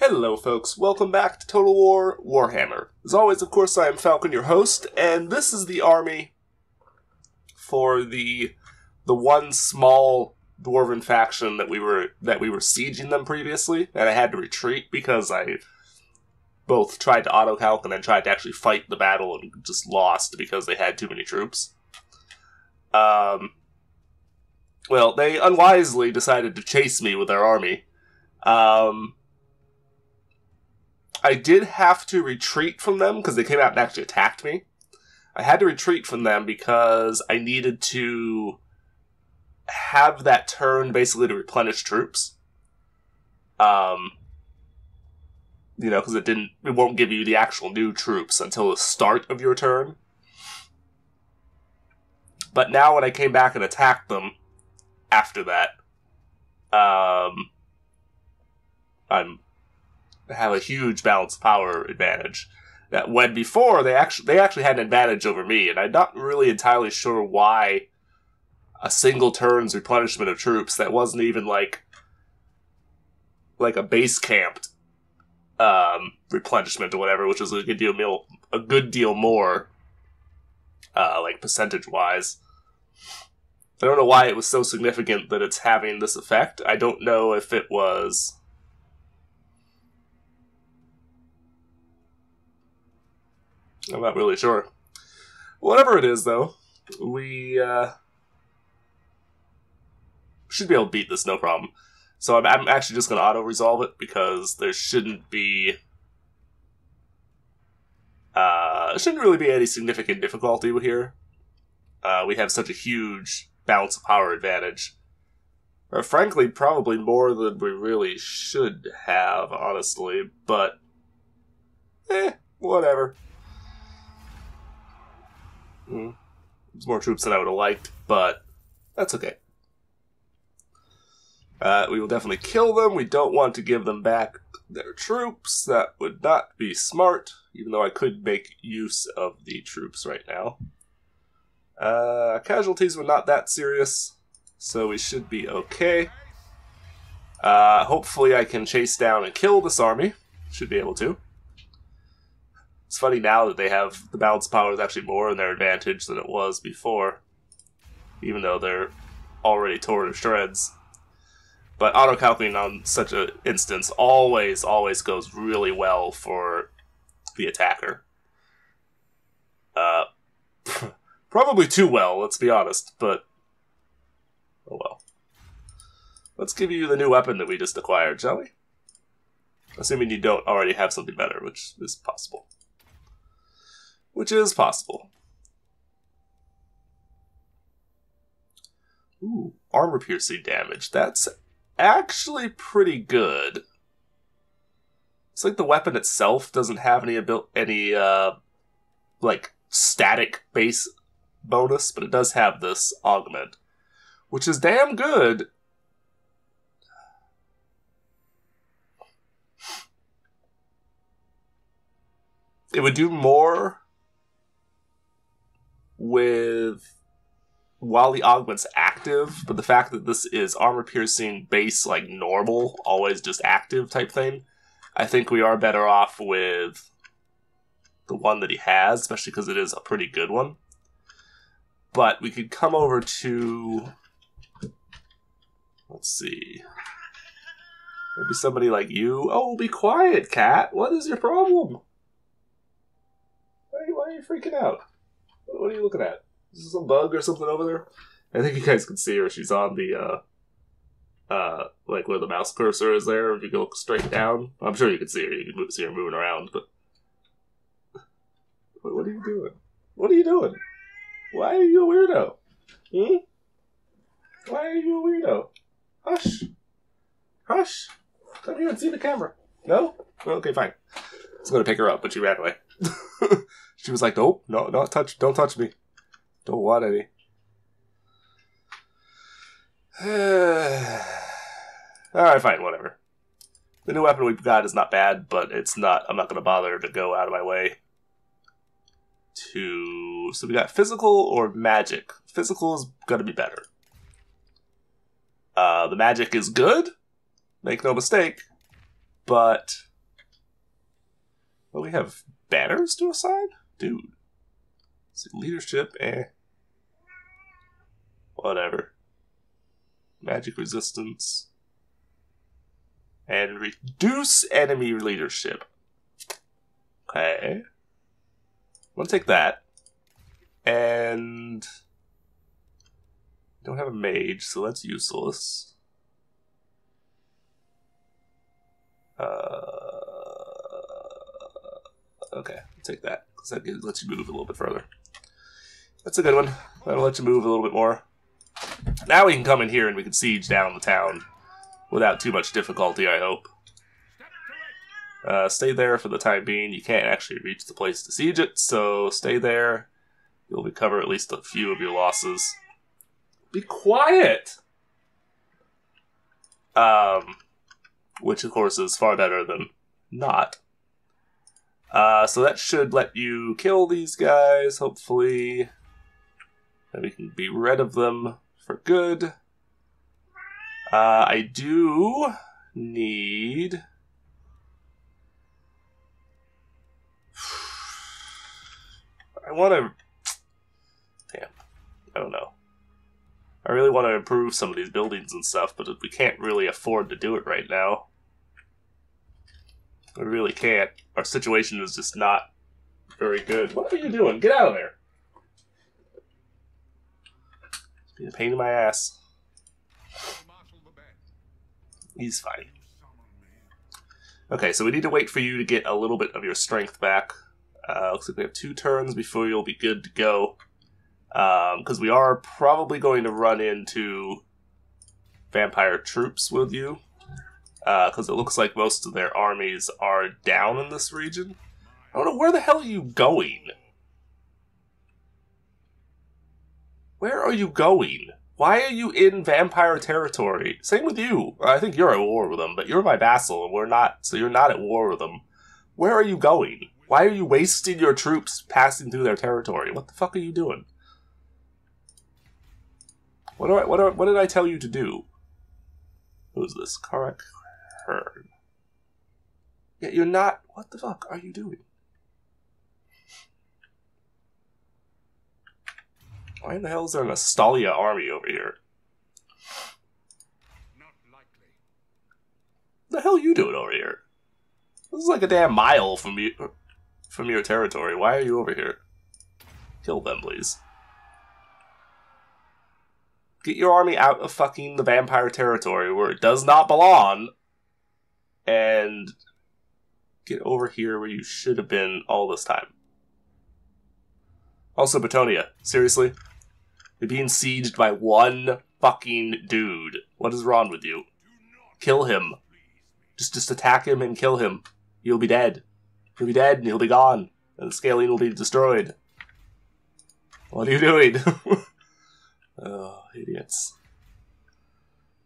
Hello folks, welcome back to Total War Warhammer. As always, of course, I am Falcon, your host, and this is the army for the one small dwarven faction that we were sieging them previously, and I had to retreat because I both tried to auto-calc and then tried to actually fight the battle and just lost because they had too many troops. Well, they unwisely decided to chase me with their army. I did have to retreat from them because they came out and actually attacked me. I had to retreat from them because I needed to have that turn basically to replenish troops. Because it won't give you the actual new troops until the start of your turn. But now when I came back and attacked them after that, I have a huge balance of power advantage. That when before they actually had an advantage over me, and I'm not really entirely sure why a single turn's replenishment of troops that wasn't even like a base camped replenishment or whatever, which is a good deal more, like percentage wise. I don't know why it was so significant that it's having this effect. I don't know if it was. I'm not really sure. Whatever it is, though, we should be able to beat this, no problem. So I'm actually just going to auto-resolve it, because there shouldn't really be any significant difficulty here. We have such a huge balance of power advantage. Or frankly, probably more than we really should have, honestly, but whatever. There's more troops than I would have liked, but that's okay. We will definitely kill them. We don't want to give them back their troops. That would not be smart, even though I could make use of the troops right now. Casualties were not that serious, so we should be okay. Hopefully I can chase down and kill this army. Should be able to. It's funny now that they have the balance power is actually more in their advantage than it was before, even though they're already torn to shreds. But auto-calculating on such an instance always goes really well for the attacker. Probably too well, let's be honest, but oh well. Let's give you the new weapon that we just acquired, shall we? Assuming you don't already have something better, which is possible. Ooh, armor-piercing damage. That's actually pretty good. It's like the weapon itself doesn't have any static base bonus, but it does have this augment, which is damn good. It would do more while the augment's active, but the fact that this is armor-piercing base, like normal, always just active type thing, I think we are better off with the one that he has, especially because it is a pretty good one. But we could come over to, let's see, maybe somebody like you. Oh, be quiet, cat. What is your problem? Why are you freaking out? What are you looking at? Is there some bug or something over there? I think you guys can see her. She's on the, like where the mouse cursor is there. If you go straight down, I'm sure you can see her. You can see her moving around, but what are you doing? What are you doing? Why are you a weirdo? Why are you a weirdo? Hush. Hush. Come here and see the camera. No? Okay, fine. I was going to pick her up, but she ran away. She was like, nope, no, don't touch me. Don't want any. Alright, fine, whatever. The new weapon we've got is not bad, but I'm not going to bother to go out of my way to... So we got physical or magic. Physical is going to be better. The magic is good, make no mistake, but Well, we have banners to assign? Dude. See, leadership, whatever. Magic resistance. And reduce enemy leadership. Okay. I'm gonna take that. And don't have a mage, so that's useless. Okay, I'll take that, because that lets you move a little bit further. That's a good one. That'll let you move a little bit more. Now we can come in here and we can siege down the town without too much difficulty, I hope. Stay there for the time being. You can't actually reach the place to siege it, so stay there. You'll recover at least a few of your losses. Be quiet! Which, of course, is far better than not. So that should let you kill these guys, hopefully. And we can be rid of them for good. I do need... I want to... Damn. I don't know. I really want to improve some of these buildings and stuff, but we can't really afford to do it right now. We really can't. Our situation is just not very good. What are you doing? Get out of there! It's being a pain in my ass. He's fine. Okay, so we need to wait for you to get a little bit of your strength back. Looks like we have 2 turns before you'll be good to go. Because we are probably going to run into vampire troops with you. Because it looks like most of their armies are down in this region. I don't know, where the hell are you going? Where are you going? Why are you in vampire territory? Same with you. I think you're at war with them, but you're my vassal and we're not, so you're not at war with them. Where are you going? Why are you wasting your troops passing through their territory? What the fuck are you doing? What did I tell you to do? Who's this? Karak Hearn. Yeah, you're not... What the fuck are you doing? Why in the hell is there an Astalia army over here? Not likely. What the hell are you doing over here? This is like a damn mile from your territory. Why are you over here? Kill them, please. Get your army out of fucking the vampire territory where it does not belong. And get over here where you should have been all this time. Also, Betonia, seriously? You're being sieged by one fucking dude. What is wrong with you? Kill him. Just attack him and kill him. You'll be dead. He'll be dead and he'll be gone. And the Scalene will be destroyed. What are you doing? Oh, idiots.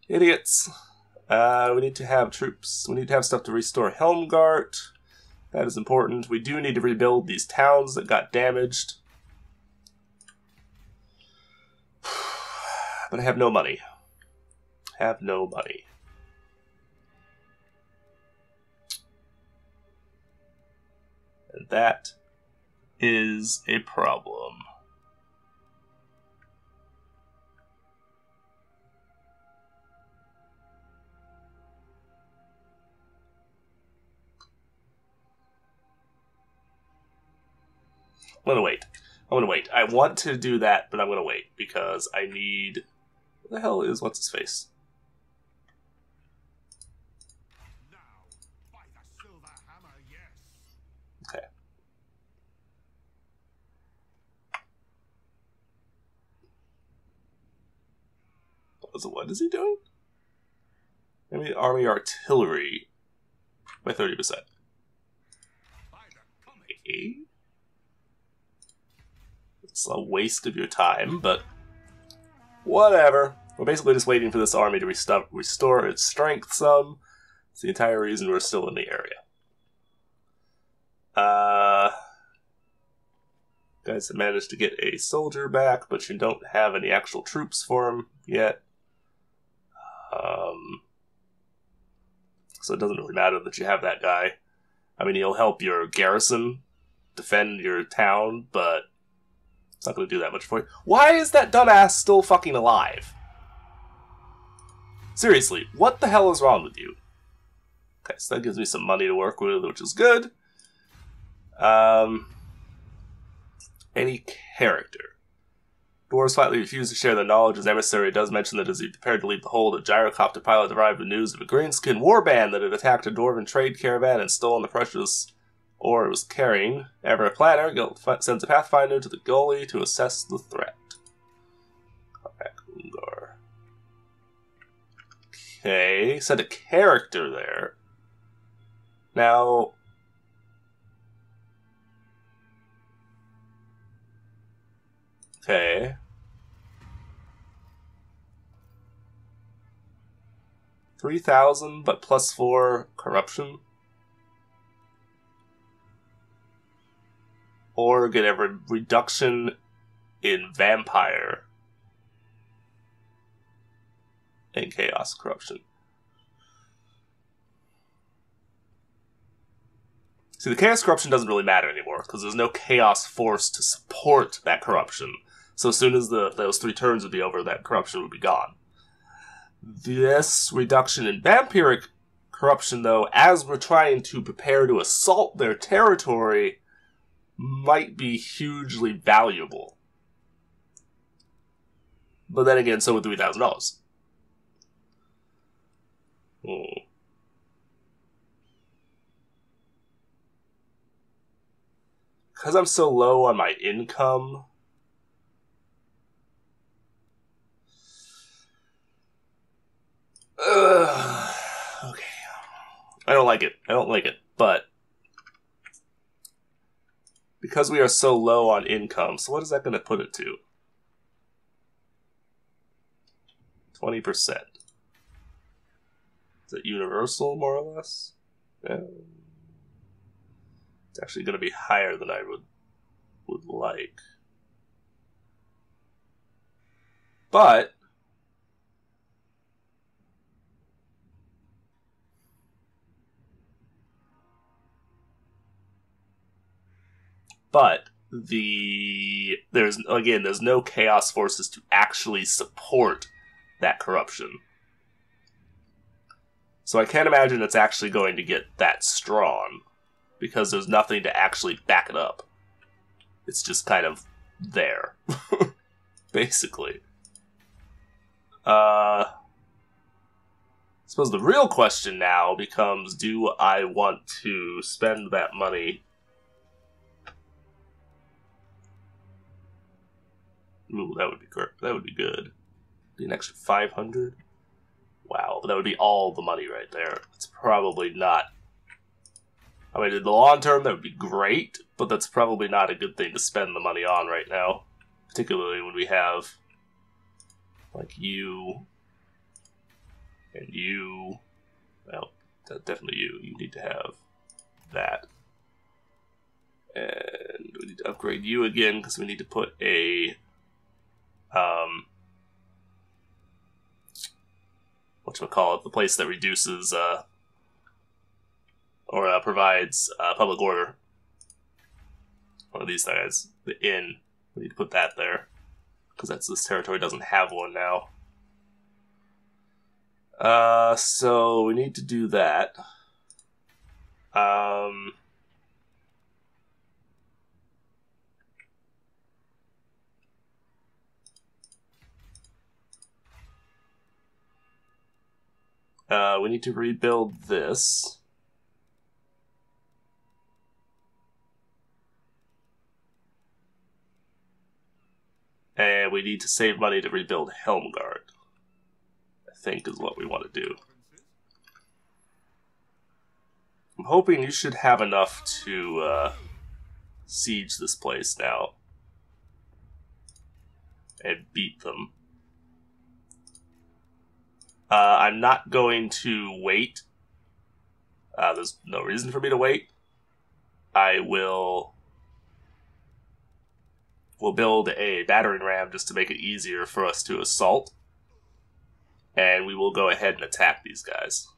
Idiots. We need to have troops. We need to have stuff to restore Helmgart. That is important. We do need to rebuild these towns that got damaged. But I have no money. Have no money. And that is a problem. I'm gonna wait. I'm gonna wait. I want to do that, but I'm gonna wait because I need... What the hell is what's his face? Now, by the silver hammer, yes. Okay. What is he doing? Maybe army artillery by 30%. Okay. It's a waste of your time, but whatever. We're basically just waiting for this army to restore its strength some. It's the entire reason we're still in the area. Guys have managed to get a soldier back, but you don't have any actual troops for him yet. So it doesn't really matter that you have that guy. I mean, he'll help your garrison defend your town, but it's not going to do that much for you. Why is that dumbass still fucking alive? Seriously, what the hell is wrong with you? Okay, so that gives me some money to work with, which is good. Any character. Dwarves flatly refuse to share their knowledge. His emissary does mention that as he prepared to leave the hold, a gyrocopter pilot arrived with news of a greenskin warband that had attacked a dwarven trade caravan and stolen the precious ore it was carrying. Ever a planner, Guild sends a pathfinder to the gully to assess the threat. Okay, set a character there. Now, okay. 3,000, but +4 corruption. Or get a reduction in vampire and chaos corruption. See, the chaos corruption doesn't really matter anymore, because there's no chaos force to support that corruption. So as soon as those 3 turns would be over, that corruption would be gone. This reduction in vampiric corruption, though, as we're trying to prepare to assault their territory, might be hugely valuable. But then again, so would $3,000. Because I'm so low on my income, okay. I don't like it, but because we are so low on income, so what is that going to put it to? 20%. Is it universal, more or less? Yeah. It's actually going to be higher than I would like. But there's no chaos forces to actually support that corruption. So I can't imagine it's actually going to get that strong, because there's nothing to actually back it up. It's just kind of there. Basically. I suppose the real question now becomes, do I want to spend that money? Ooh, that would be great. That would be good. Be an extra 500? Wow, but that would be all the money right there. It's probably not. I mean, in the long term, that would be great, but that's probably not a good thing to spend the money on right now. Particularly when we have, like, you, and you. Well, definitely you. You need to have that. And we need to upgrade you again, because we need to put a whatchamacallit, the place that reduces or provides public order. One of these guys, the inn. We need to put that there, because this territory doesn't have one now. So we need to do that. We need to rebuild this. And we need to save money to rebuild Helmgard, I think is what we want to do. I'm hoping you should have enough to siege this place now and beat them. I'm not going to wait. There's no reason for me to wait. We'll build a battering ram just to make it easier for us to assault. And we will go ahead and attack these guys.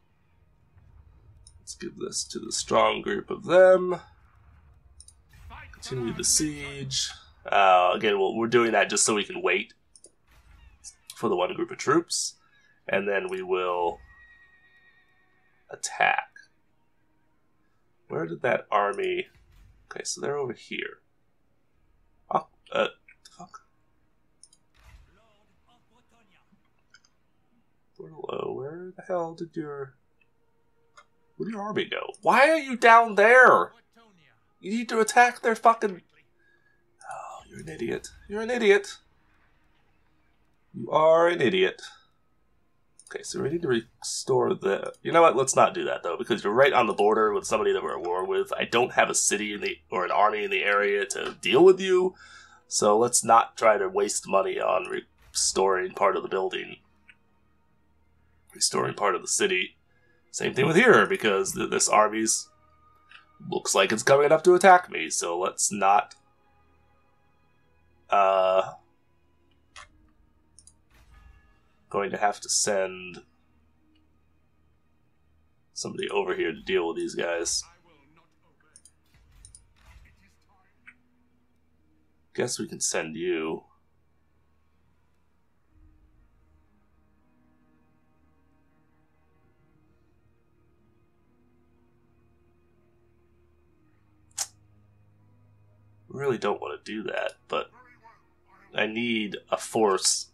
Let's give this to the strong group of them. Continue the siege. Again, we're doing that just so we can wait for the one group of troops, and then we will attack. Where did that army... Okay, so they're over here. Oh, fuck. Hello, where the hell did your... Where'd your army go? Why are you down there? You need to attack their fucking... Oh, you're an idiot. You're an idiot. You are an idiot. Okay, so we need to restore the... You know what? Let's not do that, though, because you're right on the border with somebody that we're at war with. I don't have a city in the or an army in the area to deal with you, so let's not try to waste money on restoring part of the building. Restoring part of the city. Same thing with here, because this army's looks like it's coming up to attack me, so let's not... Going to have to send somebody over here to deal with these guys. Guess we can send you. Really don't want to do that, but I need a force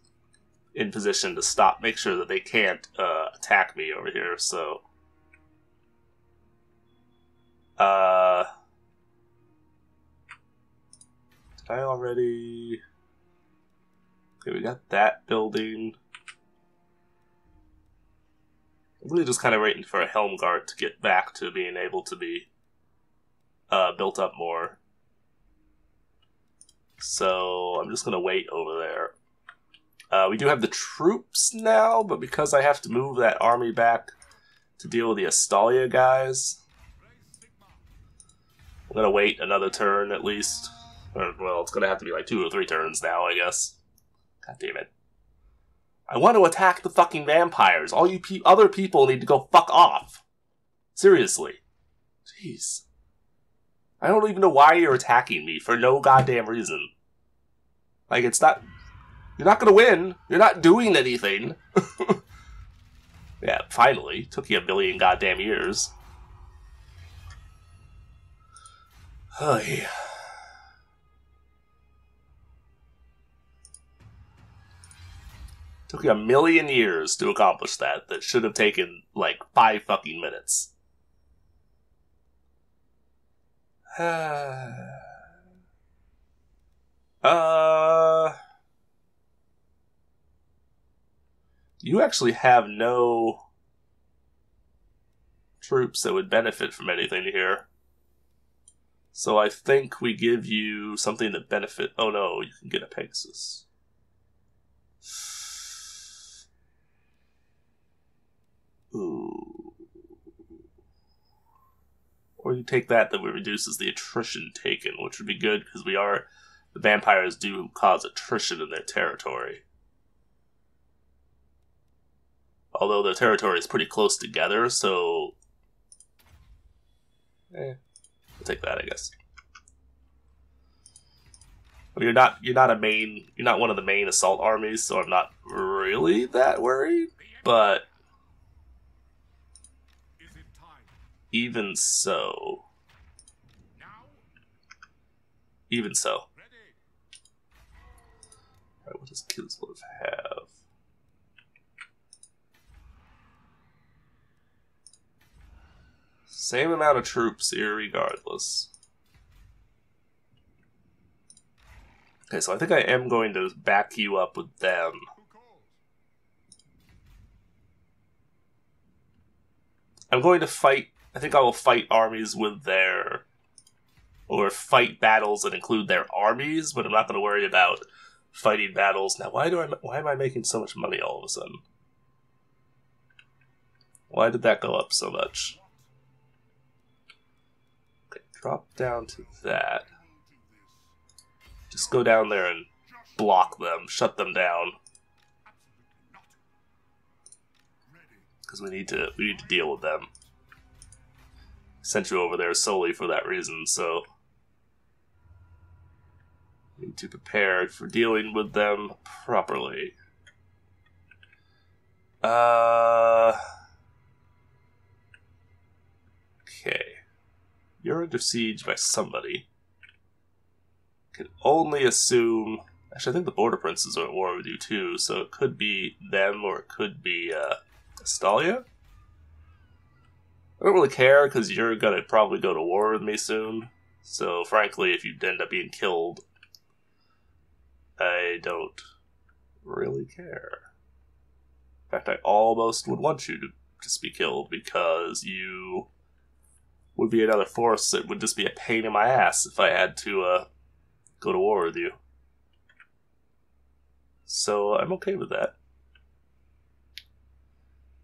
in position to stop, make sure that they can't attack me over here, so... Did I already... Okay, we got that building. I'm really just kind of waiting for a Helmgart to get back to being able to be built up more. So I'm just going to wait over there. We do have the troops now, but because I have to move that army back to deal with the Astalia guys, I'm going to wait another turn at least. Or, well, it's going to have to be like 2 or 3 turns now, I guess. God damn it. I want to attack the fucking vampires. All you other people need to go fuck off. Seriously. Jeez. I don't even know why you're attacking me for no goddamn reason. Like, it's not... You're not gonna win. You're not doing anything. Yeah, finally. Took you a billion goddamn years. Oh, yeah. Took you a million years to accomplish that. That should have taken, like, 5 fucking minutes. You actually have no troops that would benefit from anything here. So I think we give you something that benefit... Oh no, you can get a Pegasus. Ooh. Or you take that reduces the attrition taken, which would be good, because we are... The vampires do cause attrition in their territory. Although their territory is pretty close together, so... We'll take that, I guess. Well, you're not one of the main assault armies, so I'm not really that worried, but... Even so... Even so. Alright, what does Kislev have? Same amount of troops, irregardless. Okay, so I think I am going to back you up with them. I'm going to fight... I think I will fight armies with their... Or fight battles that include their armies, but I'm not going to worry about fighting battles. Now, why am I making so much money all of a sudden? Why did that go up so much? Okay, drop down to that. Just go down there and block them, shut them down. Because we need to deal with them. Sent you over there solely for that reason, so need to prepare for dealing with them properly. Okay. You're under siege by somebody. Can only assume... Actually, I think the Border Princes are at war with you too, so it could be them or it could be Astalia? I don't really care, because you're gonna probably go to war with me soon. So, frankly, if you end up being killed, I don't really care. In fact, I almost would want you to just be killed, because you would be another force that would just be a pain in my ass if I had to go to war with you. So, I'm okay with that.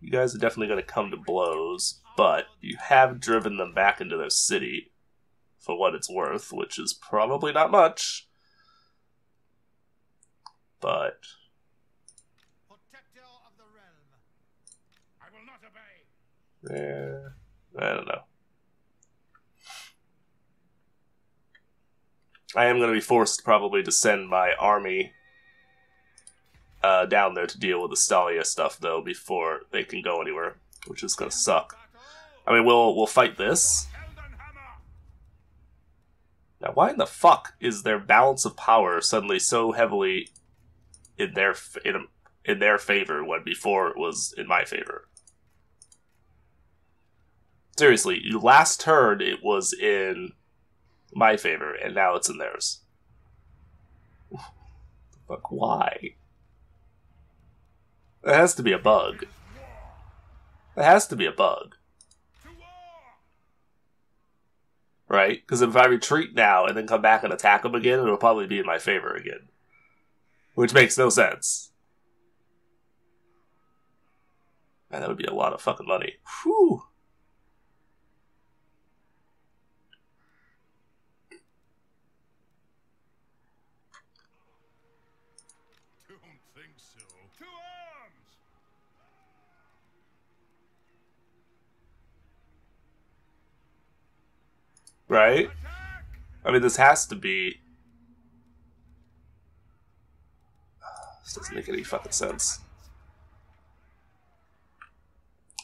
You guys are definitely going to come to blows, but you have driven them back into their city for what it's worth, which is probably not much. But... Protector of the realm. I will not obey. I don't know. I am going to be forced probably to send my army down there to deal with the Stalia stuff, though, before they can go anywhere, which is going to suck. I mean, we'll fight this. Now, why in the fuck is their balance of power suddenly so heavily in their favor when before it was in my favor? Seriously, last turn it was in my favor, and now it's in theirs. Fuck, why? It has to be a bug. It has to be a bug. Right? Because if I retreat now and then come back and attack them again, it'll probably be in my favor again. Which makes no sense. Man, that would be a lot of fucking money. Whew. Don't think so. To arms! Right? Attack! I mean, this has to be... This doesn't make any fucking sense.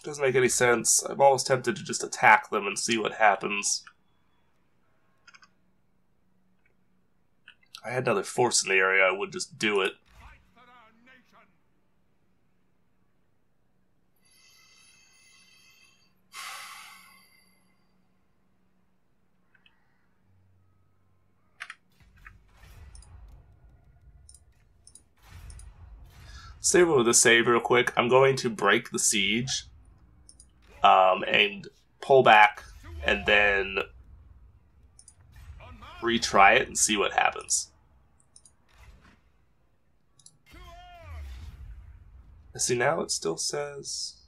Doesn't make any sense. I'm almost tempted to just attack them and see what happens. If I had another force in the area, I would just do it. Fight for our nation! Save with the save real quick. I'm going to break the siege. And pull back. And then On march! retry it and see what happens. To arms! See, now it still says...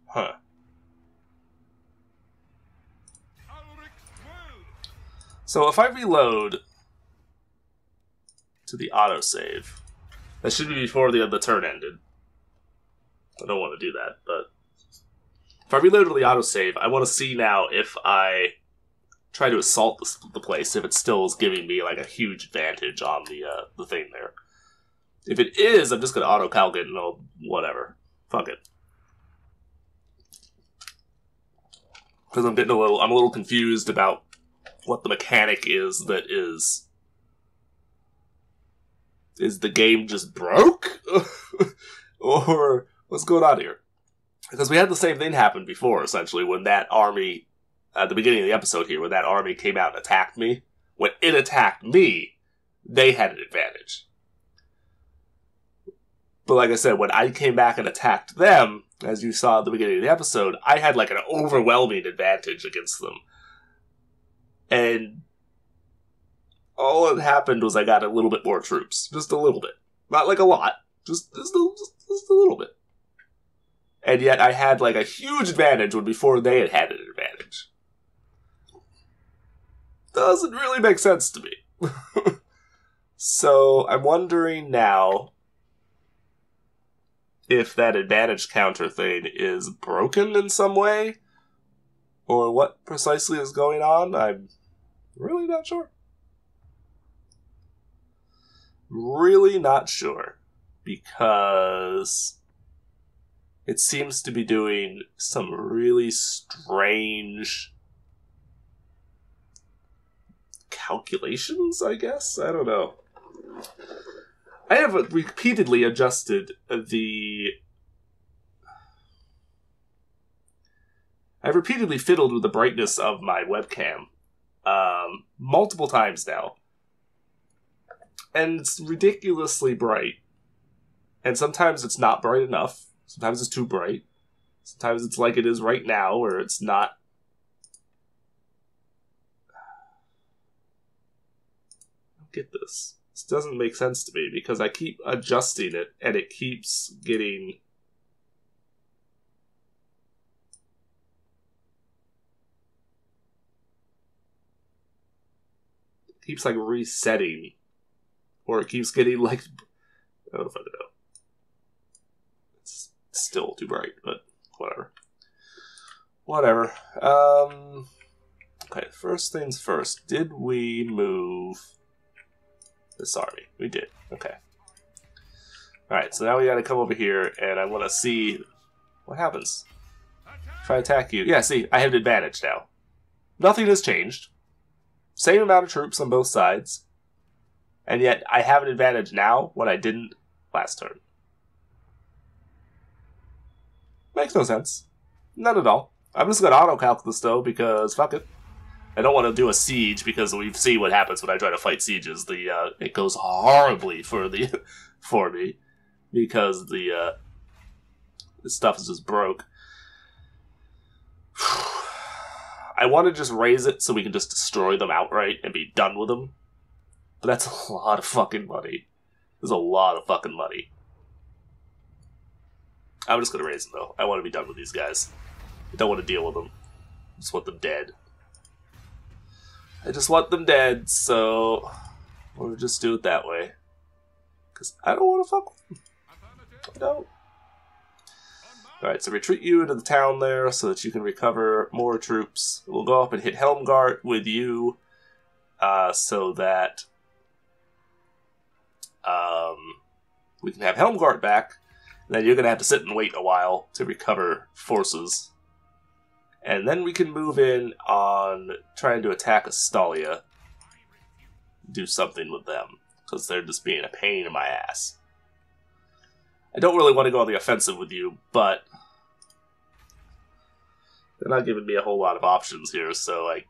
Huh. Alric's will! So if I reload to the autosave, that should be before the turn ended. I don't want to do that, but if I reload to the autosave, I want to see now if I try to assault the place, if it still is giving me like a huge advantage on the thing there. If it is, I'm just going to auto-calc it and whatever. Fuck it. Because I'm a little confused about what the mechanic is that is... Is the game just broke? Or what's going on here? Because we had the same thing happen before, essentially, when that army, at the beginning of the episode here, when that army came out and attacked me. When it attacked me, they had an advantage. But like I said, when I came back and attacked them, as you saw at the beginning of the episode, I had like an overwhelming advantage against them. And all that happened was I got a little bit more troops. Just a little bit. Not like a lot. Just a little bit. And yet I had like a huge advantage when before they had an advantage. Doesn't really make sense to me. So I'm wondering now if that advantage counter thing is broken in some way, or what precisely is going on. I'm really not sure. Really not sure, because it seems to be doing some really strange calculations, I guess? I don't know. I have repeatedly adjusted I've repeatedly fiddled with the brightness of my webcam multiple times now. And it's ridiculously bright. And sometimes it's not bright enough. Sometimes it's too bright. Sometimes it's like it is right now, where it's not. I don't get this. This doesn't make sense to me, because I keep adjusting it, and it keeps getting... It keeps, like, resetting. Or it keeps getting, like... I don't know if I know. It's still too bright, but whatever. Whatever. Okay, first things first. Did we move this army? We did. Okay. Alright, so now we gotta come over here, and I want to see what happens. If I attack you... Yeah, see, I have an advantage now. Nothing has changed. Same amount of troops on both sides. And yet, I have an advantage now when I didn't last turn. Makes no sense. None at all. I'm just going to auto-calc this, though, because fuck it. I don't want to do a siege, because we've seen what happens when I try to fight sieges. It goes horribly for me, because the stuff is just broke. I want to just raise it so we can just destroy them outright and be done with them. But that's a lot of fucking money. There's a lot of fucking money. I'm just gonna raise them, though. I want to be done with these guys. I don't want to deal with them. I just want them dead. I just want them dead, so we'll just do it that way. Because I don't want to fuck with them. I don't. Alright, so retreat you into the town there so that you can recover more troops. We'll go up and hit Helmgart with you so that we can have Helmgart back. And then you're going to have to sit and wait a while to recover forces. And then we can move in on trying to attack Astalia. Do something with them, because they're just being a pain in my ass. I don't really want to go on the offensive with you, but they're not giving me a whole lot of options here, so I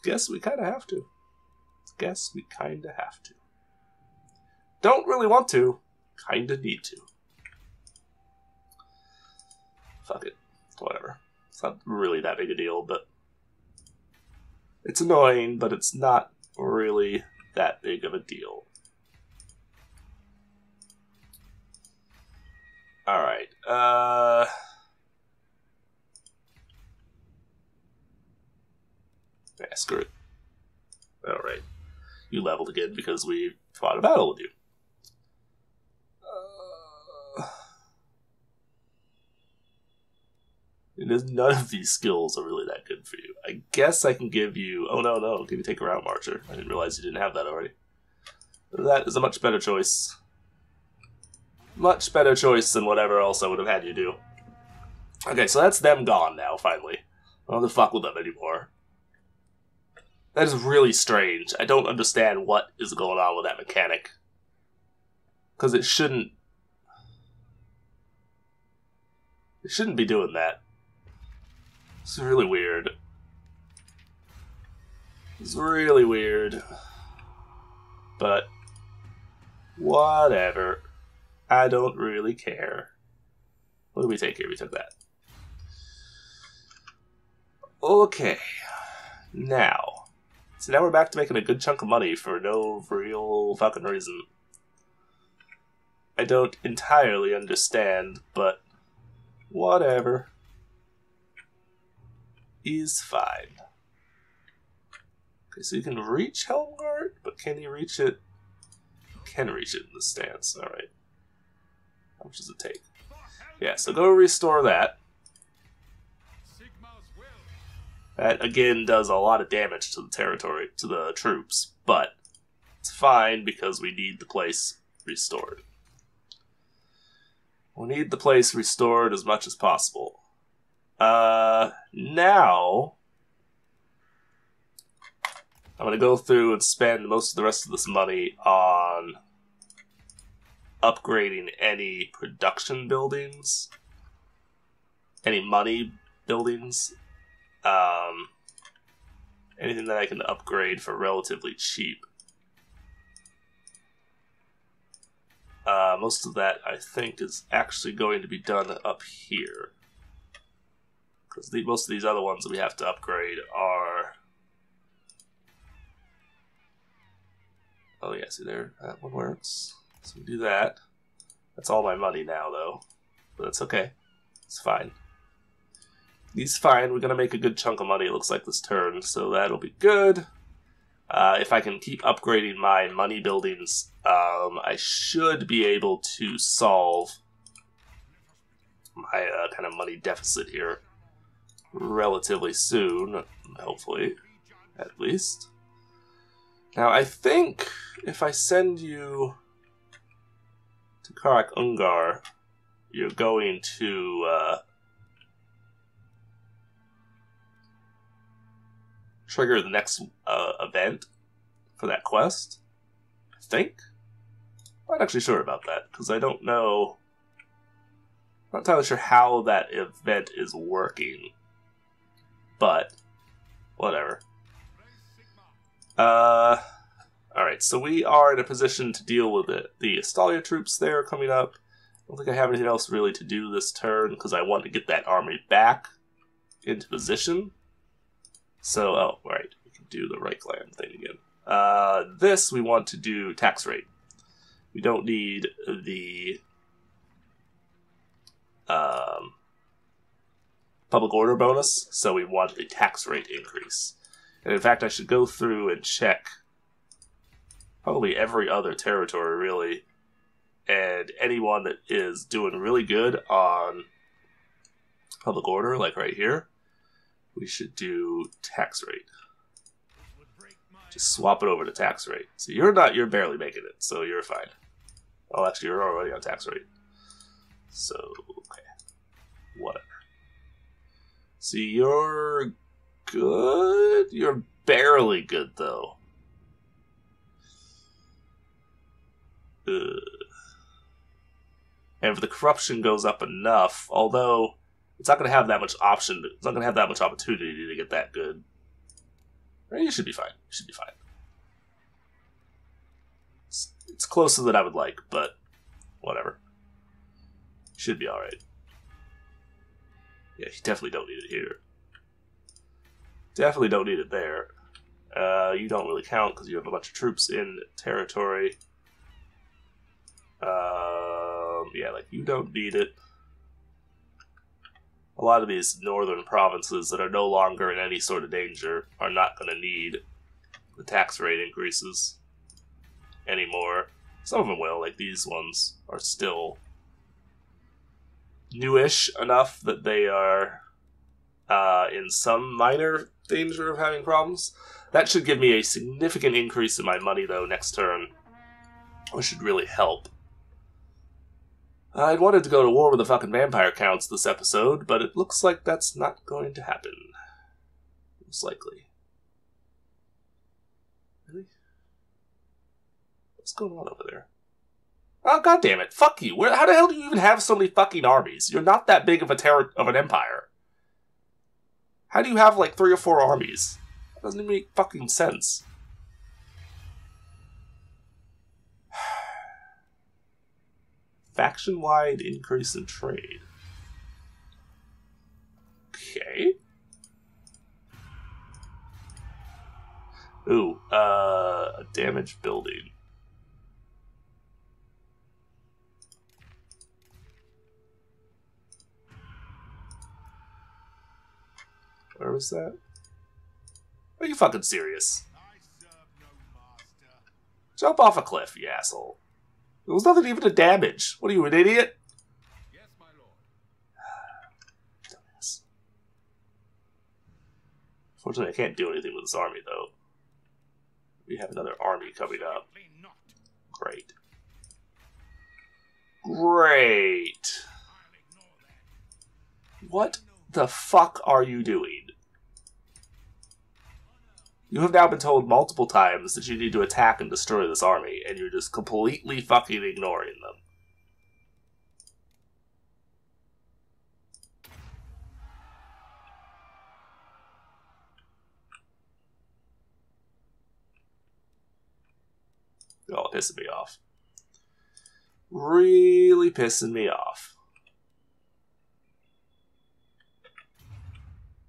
guess we kind of have to. Don't really want to, kind of need to. Fuck it. Whatever. It's not really that big a deal, but it's annoying, but it's not really that big of a deal. Alright, yeah, screw it. Alright. You leveled again because we fought a battle with you. None of these skills are really that good for you. I guess I can give you... Oh, no. Give you Take Around Marcher. I didn't realize you didn't have that already. That is a much better choice. Much better choice than whatever else I would have had you do. Okay, so that's them gone now, finally. I don't have to fuck with them anymore. That is really strange. I don't understand what is going on with that mechanic. Because it shouldn't... It shouldn't be doing that. It's really weird. It's really weird. But... whatever. I don't really care. What do we take here? We took that. Okay. Now. So now we're back to making a good chunk of money for no real fucking reason. I don't entirely understand, but whatever. Is fine. Okay, so you can reach Helmgart, but can you reach it? You can reach it in the stance, alright. How much does it take? Yeah, so go restore that. Sigma's will. That, again, does a lot of damage to the territory, to the troops, but it's fine because we need the place restored. We need the place restored as much as possible. Now I'm going to go through and spend most of the rest of this money on upgrading any production buildings, any money buildings, anything that I can upgrade for relatively cheap. Most of that, I think, is actually going to be done up here. Because most of these other ones that we have to upgrade are... Oh yeah, see there? That one works. So we do that. That's all my money now, though. But that's okay. It's fine. He's fine. We're going to make a good chunk of money, it looks like, this turn. So that'll be good. If I can keep upgrading my money buildings, I should be able to solve my kind of money deficit here relatively soon, hopefully, at least. Now, I think if I send you to Karak Ungar, you're going to trigger the next event for that quest, I think. I'm not actually sure about that, because I don't know... I'm not entirely sure how that event is working. But, whatever. Alright, so we are in a position to deal with it. The Estalia troops there coming up. I don't think I have anything else really to do this turn, because I want to get that army back into position. So, oh, right, we can do the Reichland thing again. This we want to do tax rate. We don't need the public order bonus, so we want the tax rate increase. And in fact, I should go through and check probably every other territory, really, and anyone that is doing really good on public order, like right here, we should do tax rate. Just swap it over to tax rate. So you're barely making it, so you're fine. Oh, actually, you're already on tax rate. So, okay. Whatever. See, you're good? You're barely good, though. And if the corruption goes up enough, although it's not going to have that much option, it's not going to have that much opportunity to get that good. Right, you should be fine. You should be fine. It's closer than I would like, but whatever. Should be alright. Yeah, you definitely don't need it here. Definitely don't need it there. You don't really count because you have a bunch of troops in territory. Yeah, like, you don't need it. A lot of these northern provinces that are no longer in any sort of danger are not going to need the tax rate increases anymore. Some of them will, like these ones are still newish enough that they are in some minor danger of having problems. That should give me a significant increase in my money, though, next turn, which should really help. I'd wanted to go to war with the fucking vampire counts this episode, but it looks like that's not going to happen. Most likely. Really? What's going on over there? Oh, goddammit. Fuck you. How the hell do you even have so many fucking armies? You're not that big of an empire. How do you have like 3 or 4 armies? That doesn't even make fucking sense. Faction-wide increase in trade. Okay. Ooh, a damaged building. Where was that? Are you fucking serious? I serve no master. Jump off a cliff, you asshole. There was nothing even to damage. What are you, an idiot? Yes, my lord. Fortunately, I can't do anything with this army, though. We have another army coming up. Great. Great! What the fuck are you doing? You have now been told multiple times that you need to attack and destroy this army, and you're just completely fucking ignoring them. You're all pissing me off. Really pissing me off.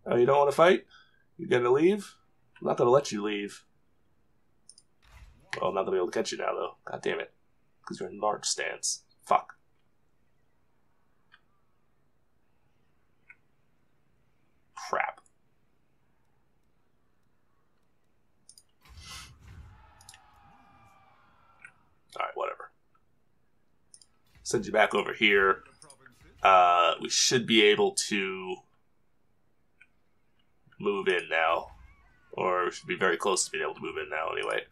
Oh, you don't want to fight? You gonna leave? I'm not gonna let you leave. Well, I'm not gonna be able to catch you now, though. God damn it. Because you're in large stance. Fuck. Crap. Alright, whatever. Send you back over here. We should be able to move in now. Or we should be very close to being able to move in now, anyway.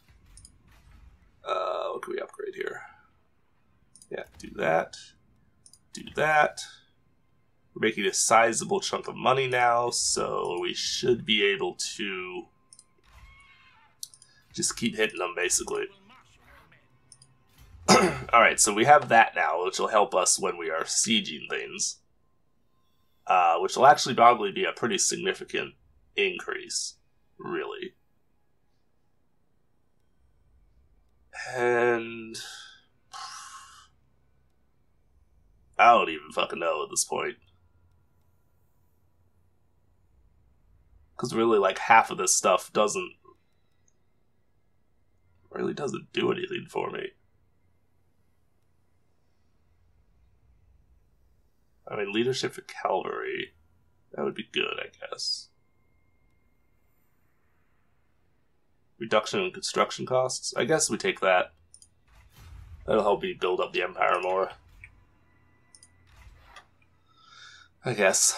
What can we upgrade here? Yeah, do that. Do that. We're making a sizable chunk of money now, so we should be able to just keep hitting them, basically. Alright, so we have that now, which will help us when we are sieging things. Which will actually probably be a pretty significant increase. Really. And I don't even fucking know at this point. Because really, like, half of this stuff really doesn't do anything for me. I mean, leadership for cavalry, that would be good, I guess. Reduction in construction costs? I guess we take that. That'll help me build up the empire more. I guess.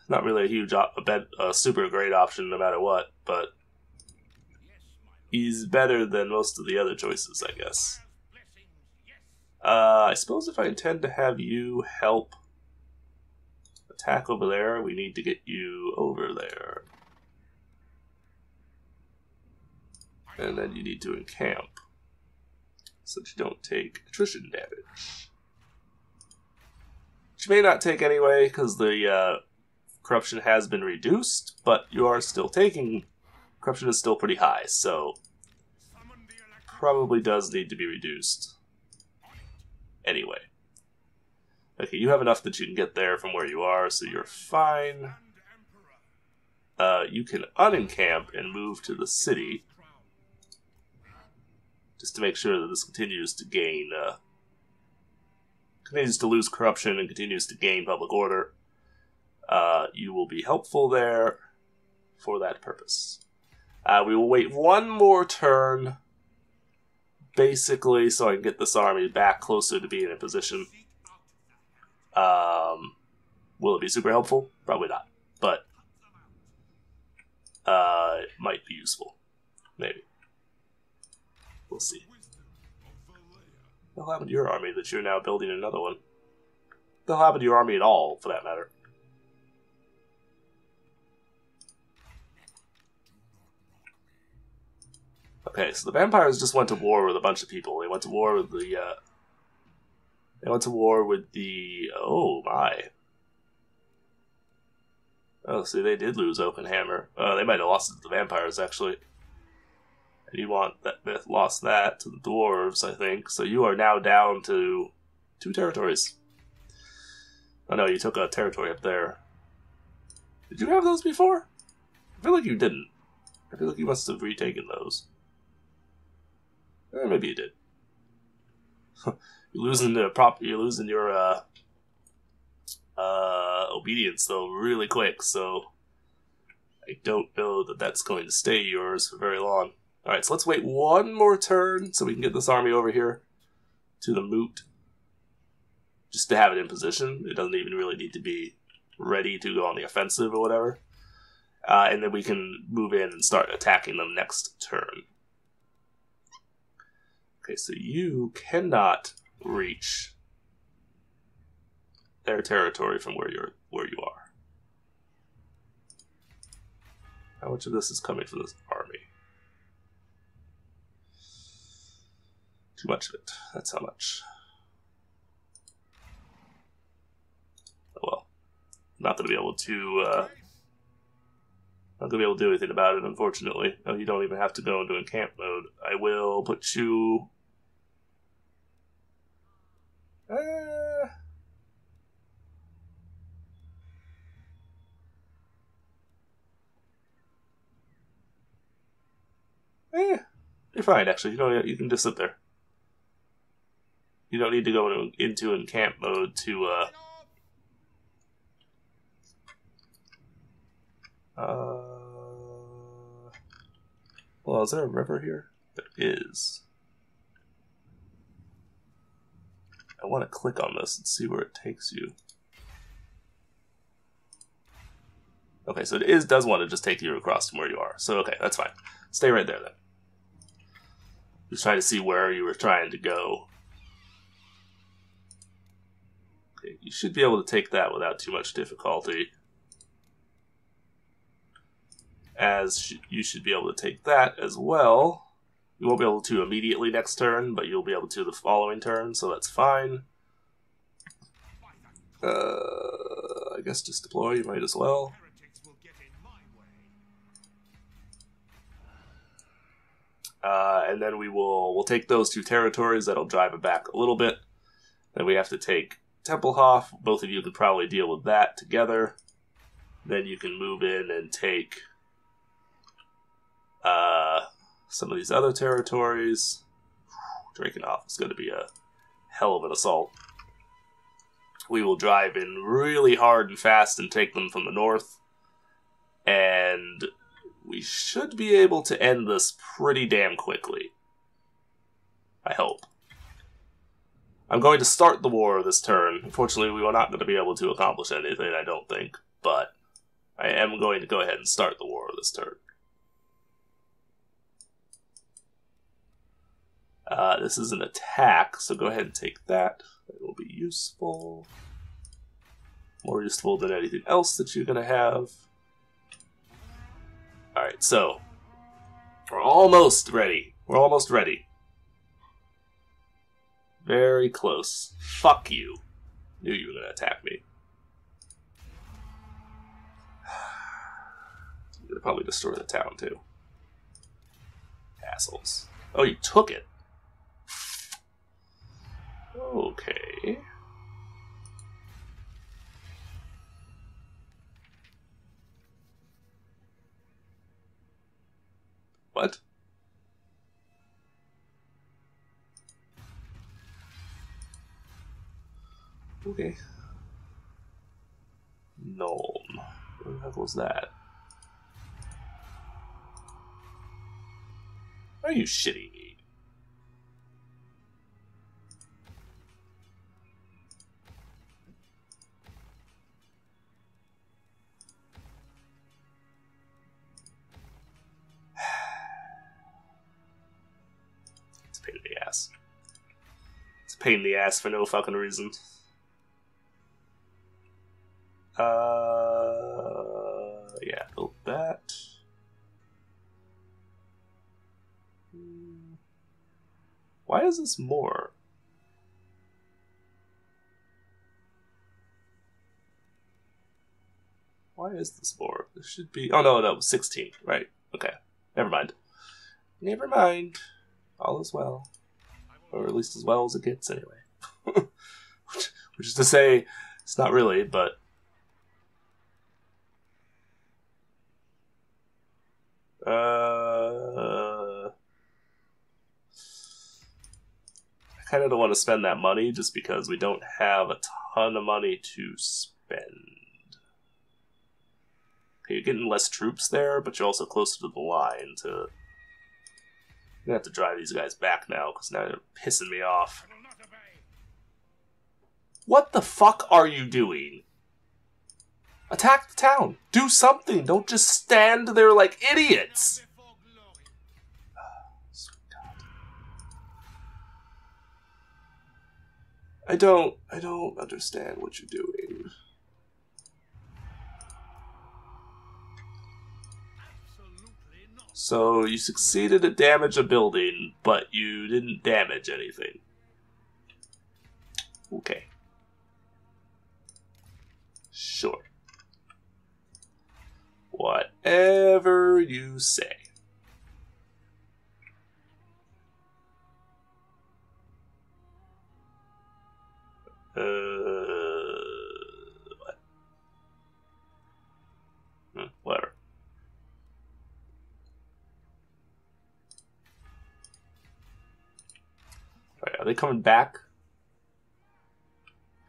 Not really a huge, super great option no matter what, but he's better than most of the other choices, I guess. I suppose if I intend to have you help attack over there, we need to get you over there. And then you need to encamp, so that you don't take attrition damage. Which you may not take anyway, because the corruption has been reduced, but you are still taking... Corruption is still pretty high, so probably does need to be reduced. Anyway. Okay, you have enough that you can get there from where you are, so you're fine. You can unencamp and move to the city. Just to make sure that this continues to gain, continues to lose corruption and continues to gain public order. You will be helpful there for that purpose. We will wait one more turn, basically, so I can get this army back closer to being in position. Will it be super helpful? Probably not, but it might be useful. Maybe. We'll see. What the hell happened to your army that you're now building another one? What the hell happened to your army at all, for that matter? Okay, so the vampires just went to war with a bunch of people. They went to war with the, oh my. Oh, see, they did lose Oakenhammer. They might have lost it to the vampires, actually. And you want that, lost that to the dwarves, I think. So you are now down to 2 territories. Oh no, you took a territory up there. Did you have those before? I feel like you didn't. I feel like you must have retaken those. Maybe you did. You're losing your obedience though really quick, so I don't know that that's going to stay yours for very long. Alright, so let's wait one more turn so we can get this army over here to the moot. Just to have it in position. It doesn't even really need to be ready to go on the offensive or whatever. and then we can move in and start attacking them next turn. Okay, so you cannot reach their territory from where you are. How much of this is coming from this army? Too much of it. That's how much. Oh well. Not going to be able to. Not going to be able to do anything about it, unfortunately. Oh, you don't even have to go into encamp mode. I will put you. You're fine, actually. You can just sit there. You don't need to go into encamp mode to, well, is there a river here? There is. I want to click on this and see where it takes you. Okay, so it does want to just take you across from where you are. So, okay, that's fine. Stay right there, then. Just trying to see where you were trying to go. Okay, you should be able to take that without too much difficulty. You should be able to take that as well. You won't be able to immediately next turn, but you'll be able to the following turn, so that's fine. I guess just deploy, you might as well. And then we'll take those two territories. That'll drive it back a little bit. Then we have to take Templehof. Both of you could probably deal with that together. Then you can move in and take some of these other territories. Drakenhof is going to be a hell of an assault. We will drive in really hard and fast and take them from the north. And we should be able to end this pretty damn quickly. I hope. I'm going to start the war this turn. Unfortunately, we are not going to be able to accomplish anything, I don't think. But I am going to go ahead and start the war this turn. This is an attack, so go ahead and take that. It will be useful. More useful than anything else that you're going to have. Alright, so we're almost ready. We're almost ready. Very close. Fuck you. Knew you were going to attack me. You're going to probably destroy the town, too. Assholes. Oh, you took it. Okay. What? Okay. Nuln. What the heck was that? Are you shitting me? It's a pain in the ass. It's a pain in the ass for no fucking reason. Yeah, build that. Why is this more? Why is this more? This should be... Oh, no, that was 16. Right. Okay. Never mind. Never mind. All is well. Or at least as well as it gets, anyway. Which is to say, it's not really, but... I kind of don't want to spend that money just because we don't have a ton of money to spend. Okay, you're getting less troops there, but you're also closer to the line to... I'm gonna have to drive these guys back now, because now they're pissing me off. What the fuck are you doing? Attack the town. Do something. Don't just stand there like idiots. I don't understand what you're doing. So you succeeded to damage a building, but you didn't damage anything. Okay. Sure. Whatever you say. What? Whatever. Alright, are they coming back?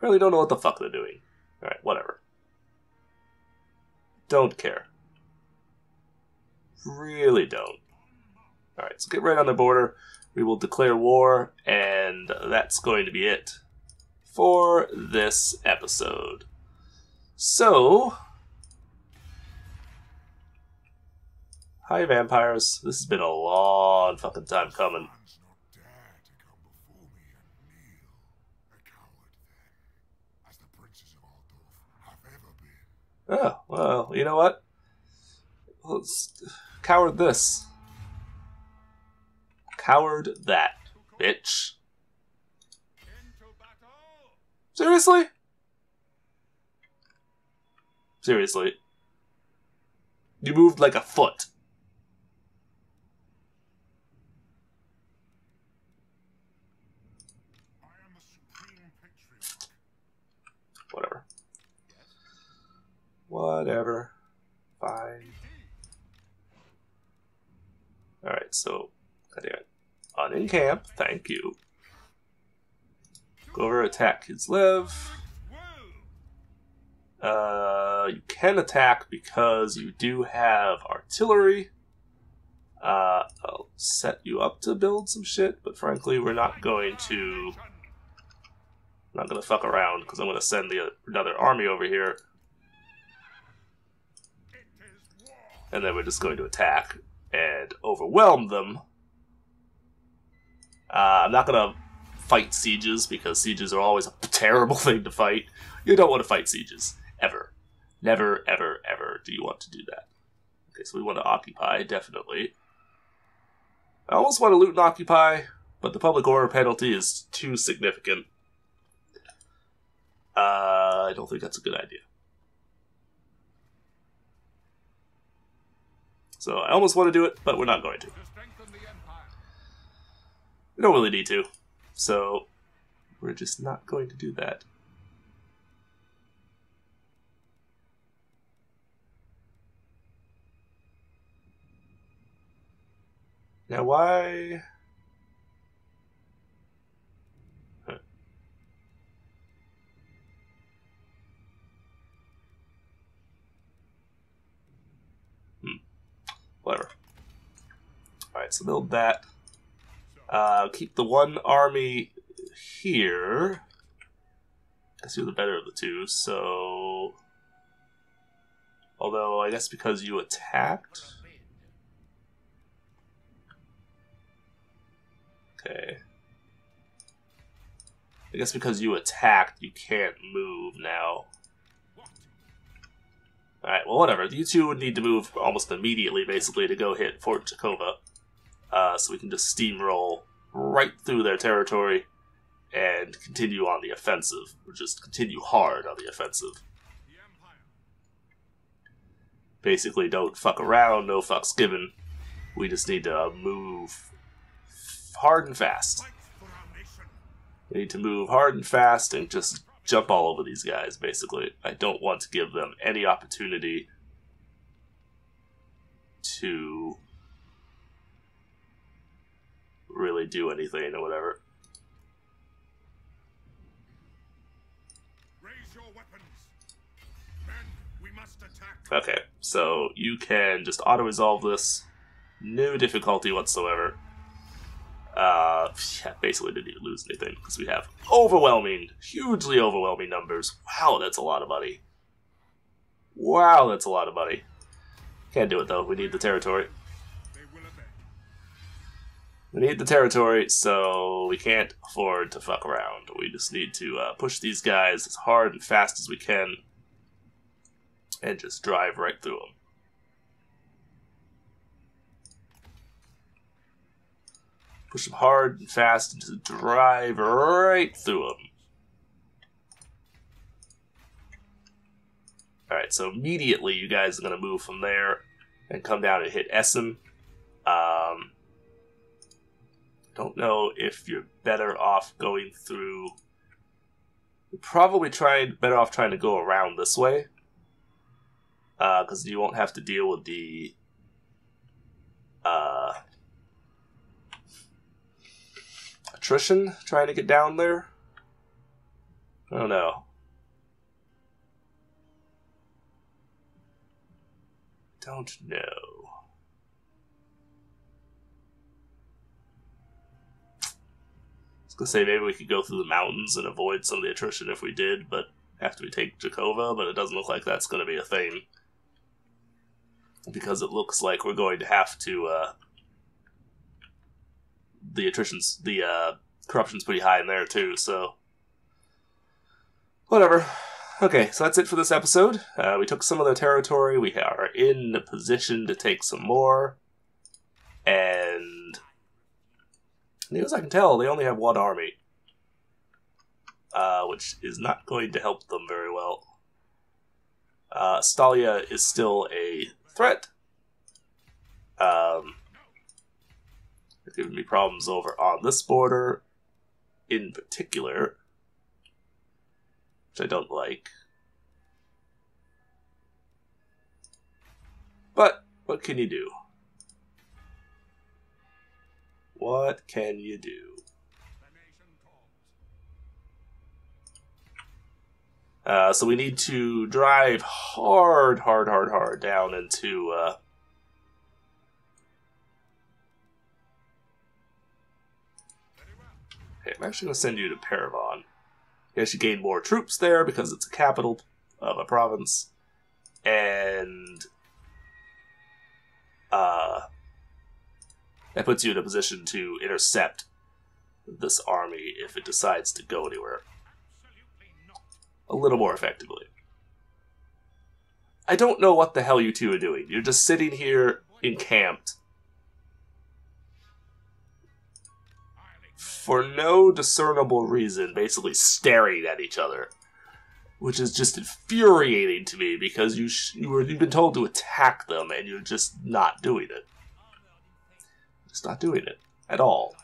Really don't know what the fuck they're doing. Alright, whatever. Don't care. Really don't. Alright, so get right on the border. We will declare war, and that's going to be it for this episode. So, hi vampires. This has been a long fucking time coming. Oh, well, you know what? Let's coward this. Coward that, bitch. Seriously? Seriously. You moved like a foot. Whatever. Whatever. Fine. Alright, so, in camp, thank you. Go over, attack Kislev. You can attack because you do have artillery. I'll set you up to build some shit, but frankly, we're not going to... I'm not going to fuck around, because I'm going to send another army over here. And then we're just going to attack and overwhelm them. I'm not going to fight sieges, because sieges are always a terrible thing to fight. You don't want to fight sieges. Ever. Never, ever, ever do you want to do that. Okay, so we want to occupy, definitely. I almost want to loot and occupy, but the public order penalty is too significant. I don't think that's a good idea. So I almost want to do it, but we're not going to. We don't really need to. So we're just not going to do that. Now why... Huh. Whatever. Alright, so build that. Keep the one army here. I guess you're the better of the two, so... Although, I guess because you attacked... Okay. I guess because you attacked, you can't move now. Alright, well whatever. You two would need to move almost immediately, basically, to go hit Fort Jakova. So we can just steamroll right through their territory and continue on the offensive. Or just continue hard on the offensive. Basically, don't fuck around, no fucks given. We just need to move hard and fast. We need to move hard and fast and just jump all over these guys, basically. I don't want to give them any opportunity to really do anything or whatever. Raise your weapons. Men, we must attack. Okay, so you can just auto-resolve this. No difficulty whatsoever. Yeah, basically didn't even lose anything, because we have overwhelming, hugely overwhelming numbers. Wow, that's a lot of money. Wow, that's a lot of money. Can't do it though, we need the territory. We need the territory, so we can't afford to fuck around. We just need to push these guys as hard and fast as we can and just drive right through them. Push them hard and fast and just drive right through them. Alright, so immediately you guys are going to move from there and come down and hit Essen. Don't know if you're better off going through... You're probably better off trying to go around this way. Because you won't have to deal with the... attrition trying to get down there. I don't know. Don't know. I was gonna say maybe we could go through the mountains and avoid some of the attrition if we did, but after we take Jakova, but it doesn't look like that's gonna be a thing. Because it looks like we're going to have to, the corruption's pretty high in there too, so... Whatever. Okay, so that's it for this episode. We took some of their territory, we are in a position to take some more, and... as near as I can tell, they only have one army. Which is not going to help them very well. Stalia is still a threat. They're giving me problems over on this border in particular, which I don't like. But what can you do? What can you do? So we need to drive hard down into... Okay, I'm actually going to send you to Paravan. You actually gain more troops there because it's a capital of a province. And... that puts you in a position to intercept this army if it decides to go anywhere. A little more effectively. I don't know what the hell you two are doing. You're just sitting here encamped for no discernible reason, basically staring at each other, which is just infuriating to me because you've been told to attack them and you're just not doing it. Just not doing it at all.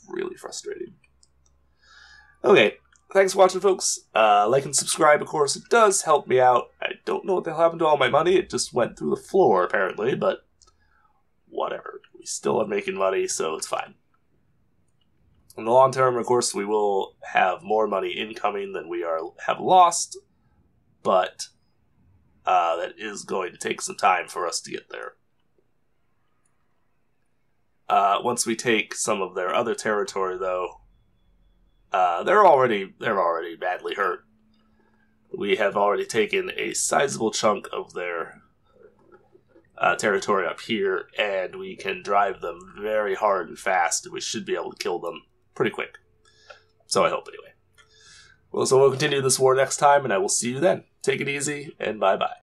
Really frustrating. Okay, thanks for watching, folks. Like and subscribe, of course. It does help me out. I don't know what the hell happened to all my money. It just went through the floor, apparently, but whatever. We still are making money, so it's fine. In the long term, of course, we will have more money incoming than we have lost, but that is going to take some time for us to get there. Once we take some of their other territory, though, they're already badly hurt. We have already taken a sizable chunk of their territory up here, and we can drive them very hard and fast, and we should be able to kill them pretty quick. So I hope, anyway. Well, so we'll continue this war next time, and I will see you then. Take it easy, and bye-bye.